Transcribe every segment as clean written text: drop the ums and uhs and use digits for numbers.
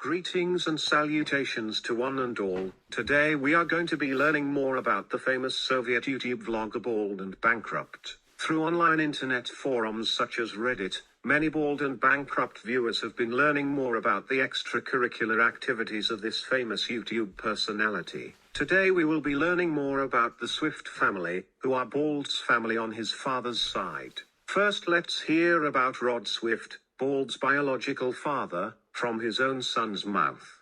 Greetings and salutations to one and all. Today we are going to be learning more about the famous Soviet YouTube vlogger Bald and Bankrupt. Through online internet forums such as Reddit, many Bald and Bankrupt viewers have been learning more about the extracurricular activities of this famous YouTube personality. Today we will be learning more about the Swift family, who are Bald's family on his father's side. First, let's hear about Rod Swift, Bald's biological father, from his own son's mouth.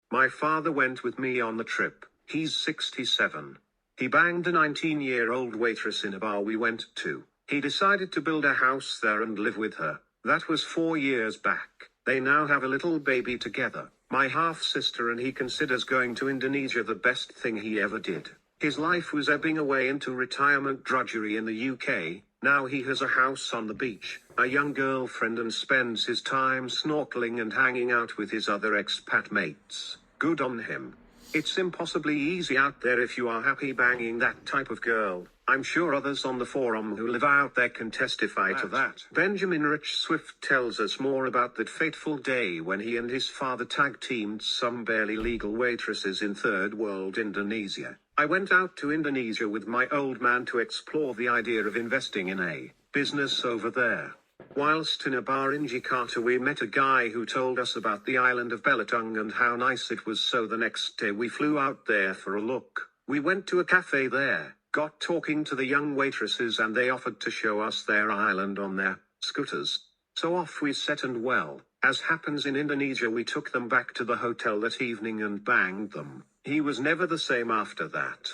My father went with me on the trip. He's 67. He banged a 19-year-old waitress in a bar we went to. He decided to build a house there and live with her. That was 4 years back. They now have a little baby together. My half-sister and he considers going to Indonesia the best thing he ever did. His life was ebbing away into retirement drudgery in the UK. Now he has a house on the beach, a young girlfriend, and spends his time snorkeling and hanging out with his other expat mates. Good on him. It's impossibly easy out there if you are happy banging that type of girl. I'm sure others on the forum who live out there can testify to that. Benjamin Rich Swift tells us more about that fateful day when he and his father tag-teamed some barely legal waitresses in third world Indonesia. I went out to Indonesia with my old man to explore the idea of investing in a business over there. Whilst in a bar in Jakarta we met a guy who told us about the island of Belitung and how nice it was, so the next day we flew out there for a look. We went to a cafe there, got talking to the young waitresses, and they offered to show us their island on their scooters. So off we set, and well, as happens in Indonesia, we took them back to the hotel that evening and banged them. He was never the same after that.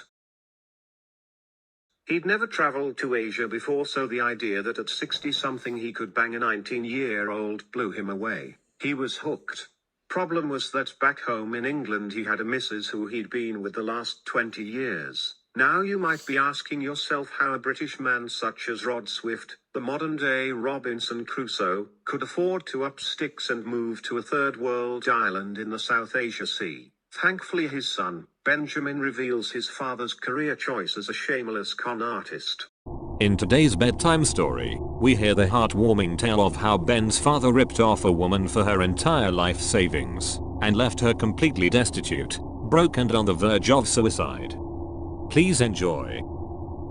He'd never traveled to Asia before, so the idea that at 60-something he could bang a 19-year-old blew him away. He was hooked. Problem was that back home in England he had a missus who he'd been with the last 20 years. Now you might be asking yourself how a British man such as Rod Swift, the modern-day Robinson Crusoe, could afford to up sticks and move to a third-world island in the South Asia Sea. Thankfully his son, Benjamin, reveals his father's career choice as a shameless con artist. In today's bedtime story, we hear the heartwarming tale of how Ben's father ripped off a woman for her entire life savings, and left her completely destitute, broke, and on the verge of suicide. Please enjoy.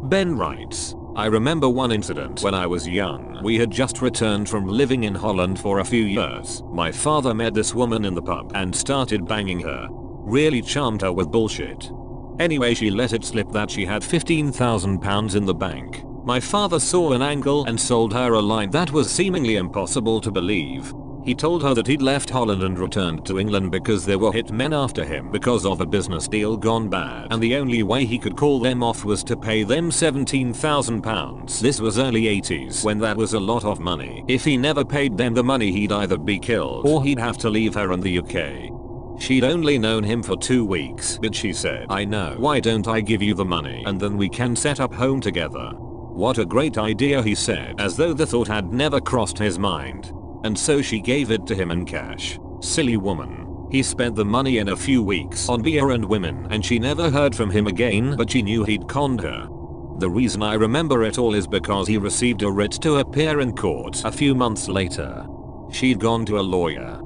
Ben writes, I remember one incident when I was young. We had just returned from living in Holland for a few years. My father met this woman in the pub and started banging her. Really charmed her with bullshit. Anyway, she let it slip that she had £15,000 in the bank. My father saw an angle and sold her a line that was seemingly impossible to believe. He told her that he'd left Holland and returned to England because there were hitmen after him because of a business deal gone bad, and the only way he could call them off was to pay them £17,000. This was early 80s when that was a lot of money. If he never paid them the money, he'd either be killed or he'd have to leave her in the UK. She'd only known him for 2 weeks, but she said, I know, why don't I give you the money and then we can set up home together. What a great idea, he said, as though the thought had never crossed his mind. And so she gave it to him in cash. Silly woman. He spent the money in a few weeks on beer and women, and she never heard from him again, but she knew he'd conned her. The reason I remember it all is because he received a writ to appear in court a few months later. She'd gone to a lawyer.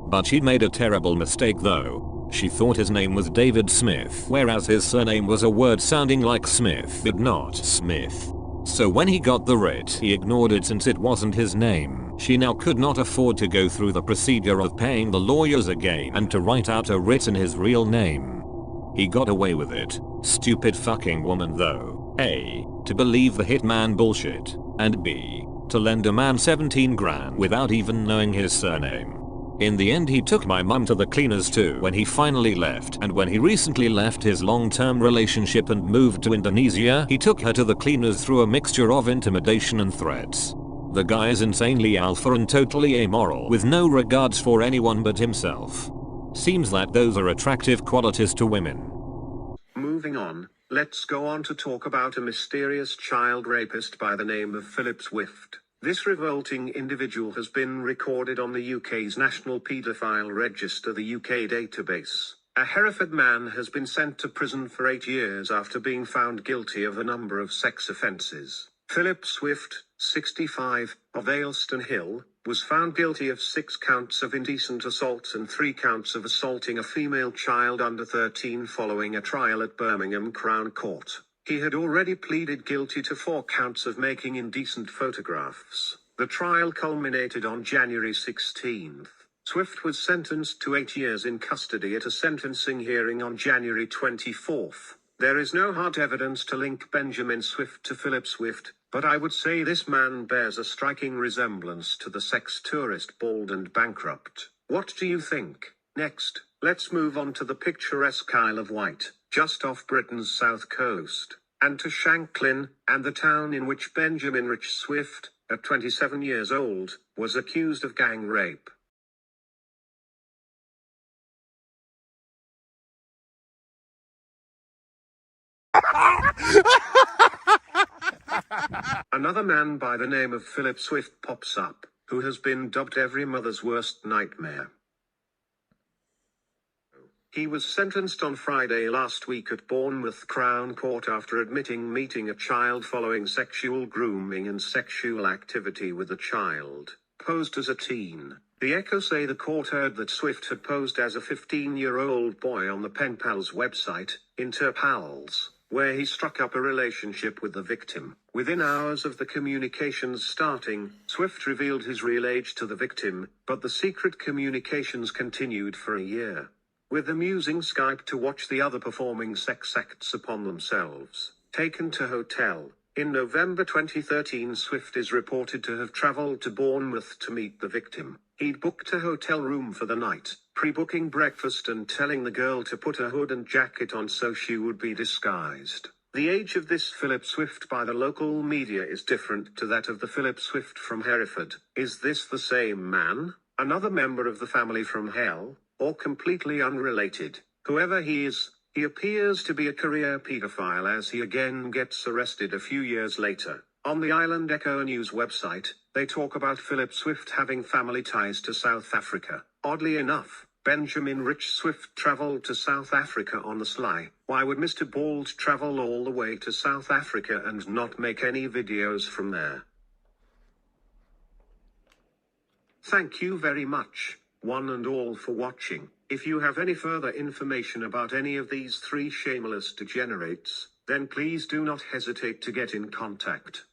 But she'd made a terrible mistake though. She thought his name was David Smith, whereas his surname was a word sounding like Smith but not Smith. So when he got the writ, he ignored it since it wasn't his name. She now could not afford to go through the procedure of paying the lawyers again and to write out a writ in his real name. He got away with it. Stupid fucking woman though. A. To believe the hitman bullshit, and B. To lend a man 17 grand without even knowing his surname. In the end, he took my mum to the cleaners too when he finally left, and when he recently left his long-term relationship and moved to Indonesia, he took her to the cleaners through a mixture of intimidation and threats. The guy is insanely alpha and totally amoral, with no regards for anyone but himself. Seems that those are attractive qualities to women. Moving on, let's go on to talk about a mysterious child rapist by the name of Philip Swift. This revolting individual has been recorded on the UK's National Pedophile Register, the UK database. A Hereford man has been sent to prison for 8 years after being found guilty of a number of sex offences. Philip Swift, 65, of Aylstone Hill, was found guilty of 6 counts of indecent assault and 3 counts of assaulting a female child under 13 following a trial at Birmingham Crown Court. He had already pleaded guilty to 4 counts of making indecent photographs. The trial culminated on January 16. Swift was sentenced to 8 years in custody at a sentencing hearing on January 24. There is no hard evidence to link Benjamin Swift to Philip Swift, but I would say this man bears a striking resemblance to the sex tourist Bald and Bankrupt. What do you think? Next, let's move on to the picturesque Isle of Wight, just off Britain's south coast, and to Shanklin, and the town in which Benjamin Rich Swift, at 27 years old, was accused of gang rape. Another man by the name of Philip Swift pops up, who has been dubbed every mother's worst nightmare. He was sentenced on Friday last week at Bournemouth Crown Court after admitting meeting a child following sexual grooming and sexual activity with a child, posed as a teen. The Echo say the court heard that Swift had posed as a 15-year-old boy on the Pen Pals website, Interpals, where he struck up a relationship with the victim. Within hours of the communications starting, Swift revealed his real age to the victim, but the secret communications continued for a year, with them using Skype to watch the other performing sex acts upon themselves. Taken to hotel. In November 2013, Swift is reported to have traveled to Bournemouth to meet the victim. He'd booked a hotel room for the night, pre-booking breakfast and telling the girl to put a hood and jacket on so she would be disguised. The age of this Philip Swift by the local media is different to that of the Philip Swift from Hereford. Is this the same man? Another member of the family from hell? Or completely unrelated? Whoever he is, he appears to be a career pedophile as he again gets arrested a few years later. On the Island Echo News website, they talk about Philip Swift having family ties to South Africa. Oddly enough, Benjamin Rich Swift traveled to South Africa on the sly. Why would Mr. Bald travel all the way to South Africa and not make any videos from there? Thank you very much, one and all, for watching. If you have any further information about any of these 3 shameless degenerates, then please do not hesitate to get in contact.